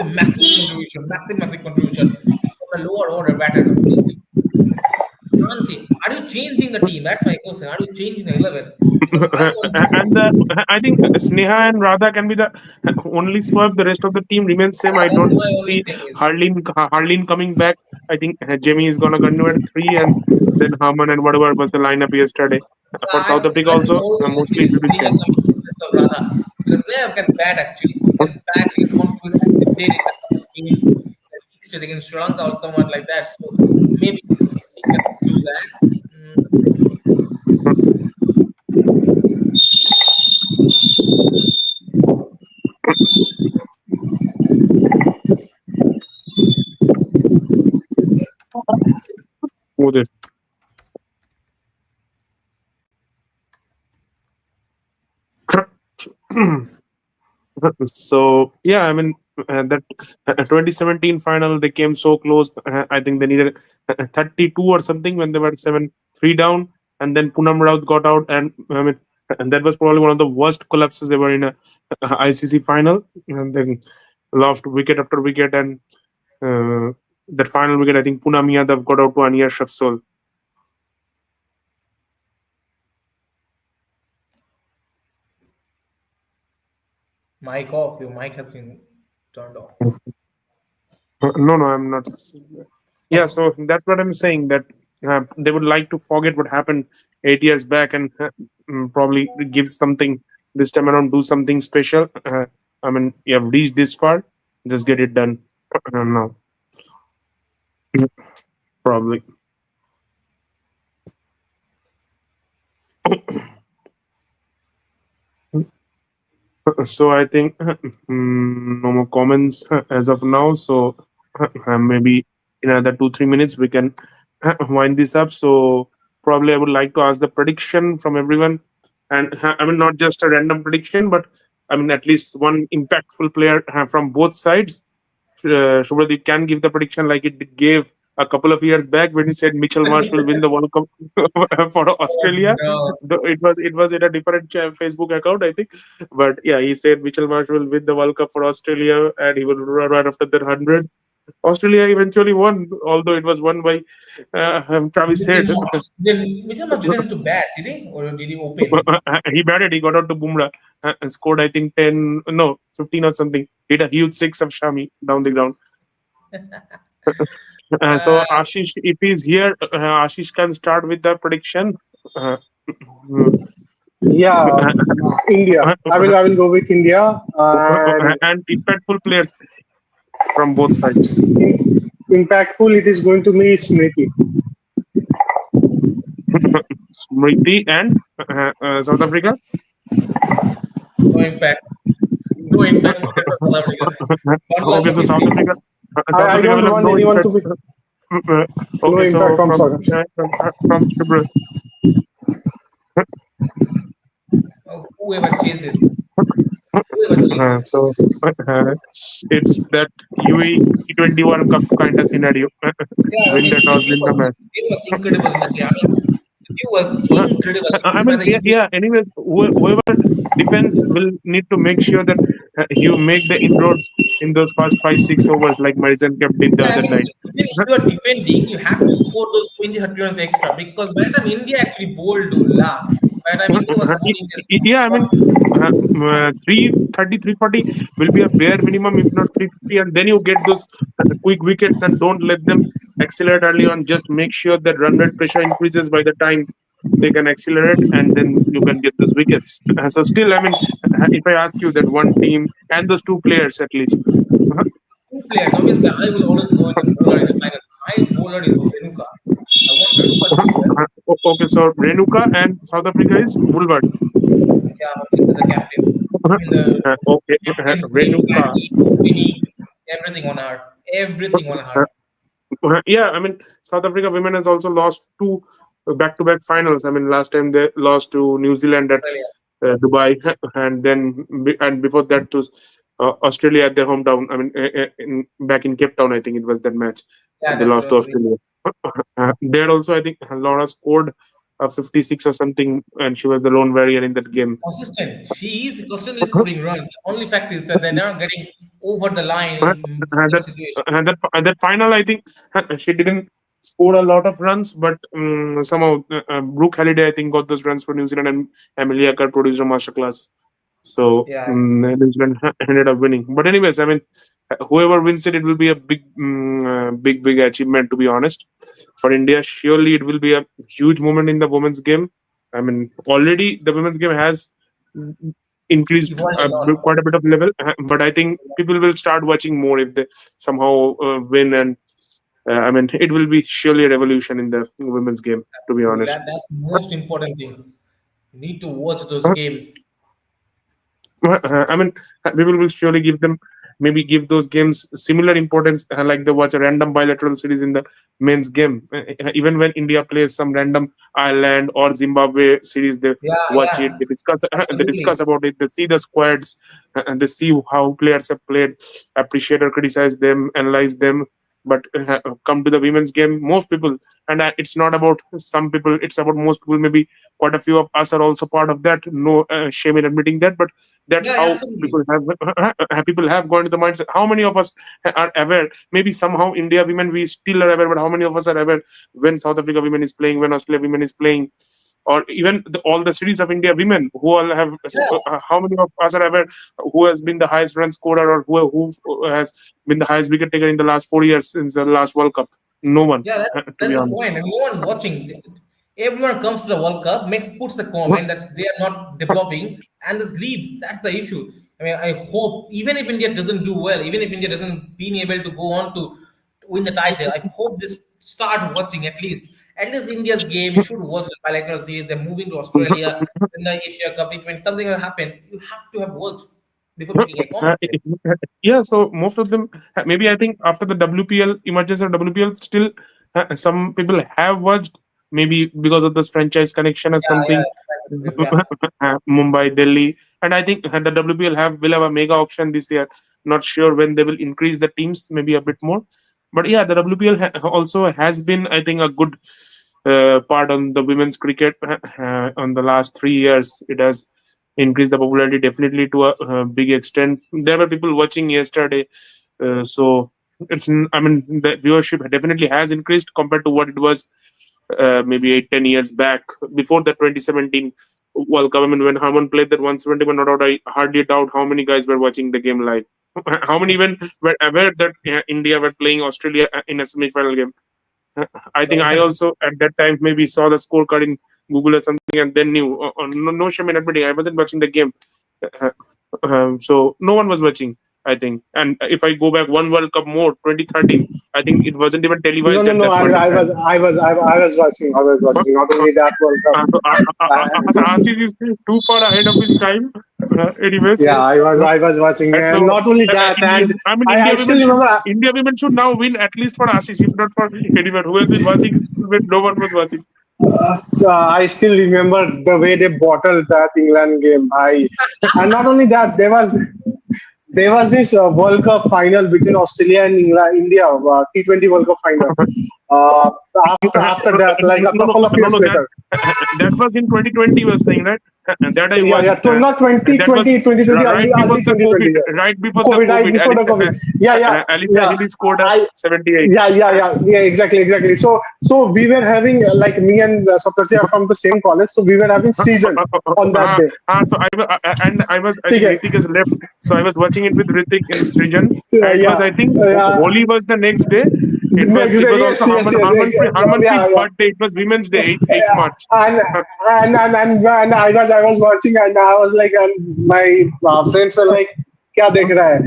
a massive contribution, massive contribution from a lower order batter. Choosing Shanti, are you changing the team? That's my question. Are you changing the 11? Because I want. And I think Sneha and Radha can be the only swap. The rest of the team remains same. I This is don't my only see thing is. Harleen coming back. I think Jamie is gonna continue at three, and then Harman and whatever was the lineup yesterday. For South Africa I just also, always mostly feel it will be Sneha same. coming instead of Radha because Sneha can bat actually. She can bat. She can contribute as she did in a couple of games, at least against Sri Lanka or someone like that. So maybe she can do that. Mm, Smooth it. So yeah, I mean that 2017 final they came so close. I think they needed 32 or something when they were 7-3 down, and then Punam Raut got out, and I mean and that was probably one of the worst collapses they were in a ICC final, and then lost wicket after wicket, and that final wicket I think Punam Yadav got out to Ania Shafsol. mic off. Your mic has been turned off. No, no, I'm not. Yeah, Okay. so that's what I'm saying. That they would like to forget what happened 8 years back and probably give something this time around. Do something special. I mean, you have reached this far, just get it done. No, probably. So I think no more comments as of now. So maybe in another 2-3 minutes we can wind this up. So probably I would like to ask the prediction from everyone, and I mean not just a random prediction, but I mean at least one impactful player from both sides. Shubhadeep can give the prediction like it gave a couple of years back when he said Mitchell Marsh will win the World Cup for Oh Australia. no. Though it was in a different Facebook account, I think, but yeah, he said Mitchell Marsh will win the World Cup for Australia and he will run right after that 100. Australia eventually won, although it was won by Travis Head. Mitchell Marsh didn't to bat, did he? Or did he open? He batted, he got out to Bumrah, and scored, I think, 10, no, 15 or something. Hit a huge six of Shami down the ground. Uh, So Ashish, if he's here, Ashish can start with the prediction. Uh, Yeah, India. I will go with India, and and impactful players from both sides. impactful. It is going to be Smriti. Smriti and South Africa. no impact. No impact for South Africa. Okay, Controversy so is South big. Africa, I South I Africa don't will have want no anyone impact. to be. Uh, No okay, impact so from South. from Shubhra, Whoever chases, whoever chases. so it's that UAE T20 World Cup kind of scenario. Yeah, I Win mean, the toss, win the match. it was incredible in that day. I mean, it was Uh, incredible I by mean, the yeah, Indian. yeah. Anyways, whoever defense will need to make sure that you make the inroads in those first 5 6 overs, like Mason kept did the Yeah, I other mean, night. even if you are defending, you have to score those 20, 30 runs extra because by the time India actually bowled last, by the time India was bowling their Yeah, I mean, what 330, 340 will be a bare minimum, if not 350, and then you get those quick wickets and don't let them accelerate early on. Just make sure that run rate pressure increases by the time they can accelerate, and then you can get those wickets. So, still, I mean, if I ask you that one team and those two players at least. two players, obviously I will always go with the bowler in the finals. My bowler is Renuka. I want Renuka to do well. Okay, so Renuka and South Africa is Woolward. Yeah, obviously the captain. I mean the Okay, captaincy, Renuka. batting, winning, everything on her. Everything on her. Yeah, I mean, South Africa women has also lost two back-to-back finals. I mean, last time they lost to New Zealand at Australia. Dubai, and then and before that to Australia at their hometown. I mean, back in Cape Town, I think it was that match. Yeah, They that's lost to true. Australia. There also, I think Laura scored 56 or something, and she was the lone warrior in that game. Consistent. She is constantly scoring runs. The only fact is that they're not getting over the line in such That situations. that final, I think she didn't score a lot of runs, but somehow Brooke Halliday, I think, got those runs for New Zealand, and Amelia Kerr produced a masterclass. So Yeah, New Zealand ended up winning. But anyways, I mean, whoever wins it, it will be a big achievement. To be honest, for India, surely it will be a huge moment in the women's game. I mean, already the women's game has increased evolved a lot. quite a bit of level, but I think people will start watching more if they somehow win, and I mean, it will be surely a revolution in the women's game. To be Absolutely. honest. That's the most important thing. You need to watch those games. I mean, people will surely give them, maybe give those games similar importance, like they watch a random bilateral series in the men's game. Even when India plays some random Ireland or Zimbabwe series, they Yeah, watch it, yeah, they discuss, they discuss absolutely. about it, they see the squads, and they see how players have played, appreciate or criticize them, analyze them. But come to the women's game, most people, and it's not about some people, it's about most people. Maybe quite a few of us are also part of that. No shame in admitting that, but that's Yeah, yeah, how absolutely. people have people have gone to the mindset. How many of us are aware? Maybe somehow India women we still are aware, but how many of us are aware when South Africa women is playing, when Australia women is playing, or even all the series of India women who all have? Yeah, How many of us are aware who has been the highest run scorer, or who has been the highest wicket taker in the last 4 years since the last World Cup? No one, yeah, to be that's the honest. point. And no one watching. Everyone comes to the World Cup, makes puts the comment that they are not developing and just leaves. That's the issue. I mean, I hope even if India doesn't do well, even if India doesn't being able to go on to win the title, I hope they start watching at least. At least India's game, you should watch the bilateral series. They're moving to Australia in the Asia Cup T20. Something will happen. You have to have watched before making a comment. Yeah, so most of them, maybe I think after the WPL emergence of WPL, still some people have watched, maybe because of this franchise connection or Yeah, something. yeah, yeah. Mumbai, Delhi, and I think the WPL will have a mega auction this year. Not sure when they will increase the teams, maybe a bit more. But yeah, the WPL also has been, I think, a good part on the women's cricket on the last 3 years. It has increased the popularity definitely to a big extent. There were people watching yesterday, so I mean, the viewership definitely has increased compared to what it was maybe 8 10 years back before the 2017 World Cup. I mean, when Harman played that 171 not out, I hardly doubt how many guys were watching the game live. How many even were aware that India were playing Australia in a semi-final game? I think I also at that time maybe saw the scorecard in Google or something and then knew. No shame in admitting I wasn't watching the game. So no one was watching. I think. And if I go back one World Cup more, 2013, I think it wasn't even No, televised no, at no. that point of time. I was watching. I was watching. Not only that World Cup. So Ashish is too far ahead of his time. Anyways, Yeah, I was watching, and and so not only that, India, and I mean, I still remember. India women should now win at least for Ashish, if not for anyone who has been watching when no one was watching. I still remember the way they bottled that England game. And not only that, there was this World Cup final between Australia and England, India, T20 World Cup final. Uh, after that, like a No, no, couple of no, years no. That later. that was in 2020. You were saying that, and that I Yeah, watched. yeah, not That was 2020, 2020, right before early the 2020. COVID. Yeah. Right before the COVID, right COVID. before the COVID. Yeah, yeah, Alice yeah. Healy scored a I 78. Yeah, yeah, yeah, yeah, exactly, exactly. So we were having like me and Saptarshi are from the same college, so we were having season on that day. So I was, I think Okay. Ritik has left, so I was watching it with Ritik in Srijan. Yeah, It was, I yeah, think, yeah. Holi was the next day. The next It day, was also yes, yes, yes, yeah, Harmanpreet's yeah. birthday. It was Women's Day, 8th March. And and I was watching and I was like, and my friends were like, क्या देख रहा है?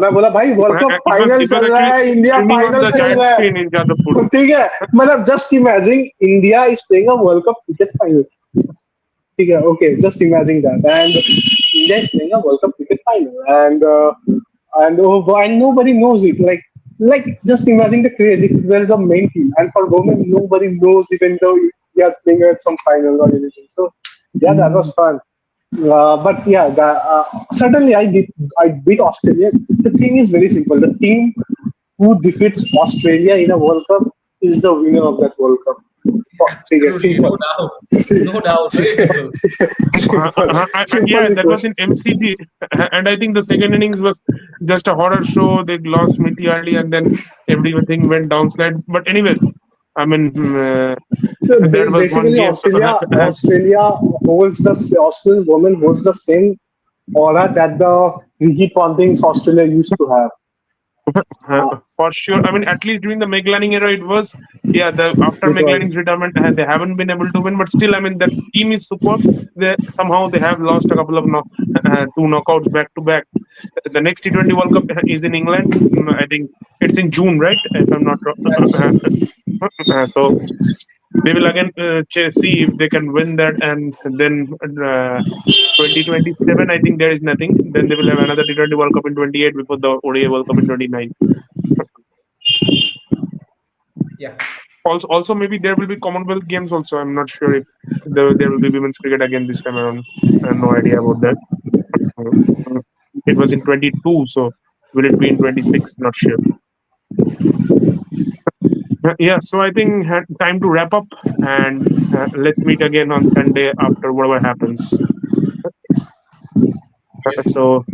मैं बोला भाई world cup final It was चल रहा actually है, India streaming on final the खेल giant रहा screen in Jadavpur. है. ठीक है, मतलब just imagine India is playing a world cup cricket final. ठीक है, okay, just imagine that. And India is playing a World Cup cricket final, and oh, and nobody knows it. Like just imagine the craze if it were the main team, and for women, nobody knows even though we are playing at some final or anything. So yeah, that was fun. But yeah, certainly I beat Australia. The thing is very simple. The team who defeats Australia in a World Cup is the winner of that World Cup. Okay, Absolutely, simple. no doubt, no doubt. Very simple. Simple, simple Yeah, that was request. in MCG, and I think the second innings was just a horror show. They lost Smriti early, and then everything went downslide. But anyways, I mean, So that was one basically, game. Australia holds Australian woman holds the same aura that the Ricky Ponting's Australia used to have. Uh, For sure. I mean, at least during the Meg Lanning era, it was, yeah. The after it Meg was Lanning's retirement, they haven't been able to win. But still, I mean, that team is superb. They somehow they have lost a couple of two knockouts back to back. The next T20 World Cup is in England. I think it's in June, right? If I'm not wrong. Yeah, June. So they will again see if they can win that, and then 2027, I think there is nothing. Then they will have another T20 World Cup in 28 before the ODI World Cup in 29. Yeah, Also maybe there will be Commonwealth Games also. I'm not sure if there will be women's cricket again this time around. I have no idea about that. Uh, It was in 22, so will it be in 26? Not sure. Yeah, so I think time to wrap up, and let's meet again on Sunday after whatever happens. yes. So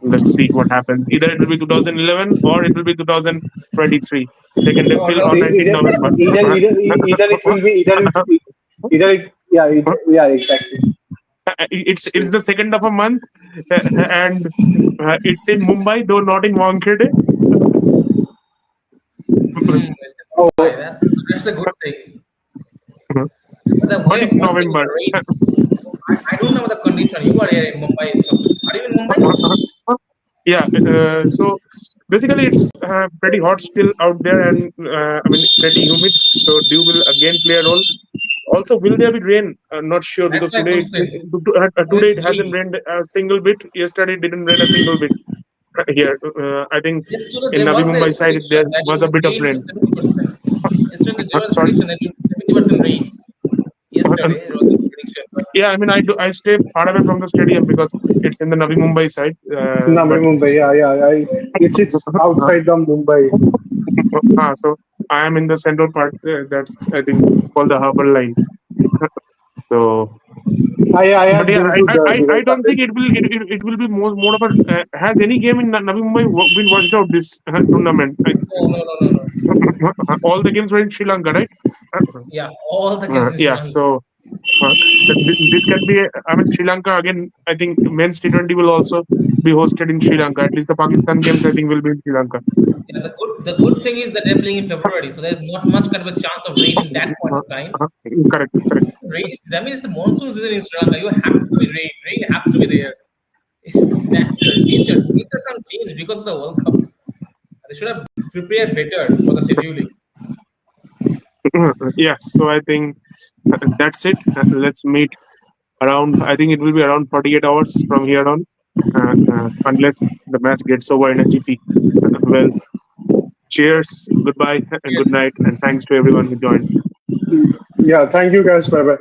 let's see what happens. Either it will be 2011 or it will be 2023, 2nd Oh April no, or 19th November. either it will be either it yeah yeah exactly. It's the second of a month, and it's in Mumbai, though not in Wankhede. It's in Mumbai. That's a good thing. But the But it's one thing is November. the rain. I don't know the condition. You are here in Mumbai. Are you in Mumbai? Yeah, so basically it's pretty hot still out there, and I mean pretty humid. So dew will again play a role. Also, will there be rain? Not sure, That's because my question. Will today it it hasn't rain? rained a single bit. Yesterday it didn't rain a single bit here. I think Yesterday in there Navi was a Mumbai side prediction there that it was a will bit of rain for rain. 70%. Yesterday there was a Sorry. prediction that it will be 70% rain. Yesterday there was a prediction, but Yeah, I mean, I stay far away from the stadium because it's in the Navi Mumbai side. Navi But Mumbai, it's outside the Mumbai. so I am in the central part. That's, I think, called the Harbour Line. So, I but have yeah, been to I the don't think it will be more of a. Has any game in Navi Mumbai been watched out this tournament? no, no, no, no, no. All the games were in Sri Lanka, right? Yeah, all the games in Sri Yeah. Lanka. So this can be. I mean, Sri Lanka again. I think men's T20 will also be hosted in Sri Lanka. At least the Pakistan games, I think, will be in Sri Lanka. Yeah, the good thing is that they're playing in February, so there's not much kind of a chance of rain in that point Uh, of time. uh, Correct, correct. Rain is, that means the monsoon season in Sri Lanka. You have to be rain. Rain have to be there. It's natural. Nature can't change because of the World Cup. They should have prepared better for the scheduling. Yeah, so I think that's it. Let's meet around, I think it will be around 48 hours from here on, unless the match gets over in a jiffy. Well, cheers, goodbye, and good Yes. night, and thanks to everyone who joined. Yeah, thank you guys. Bye bye.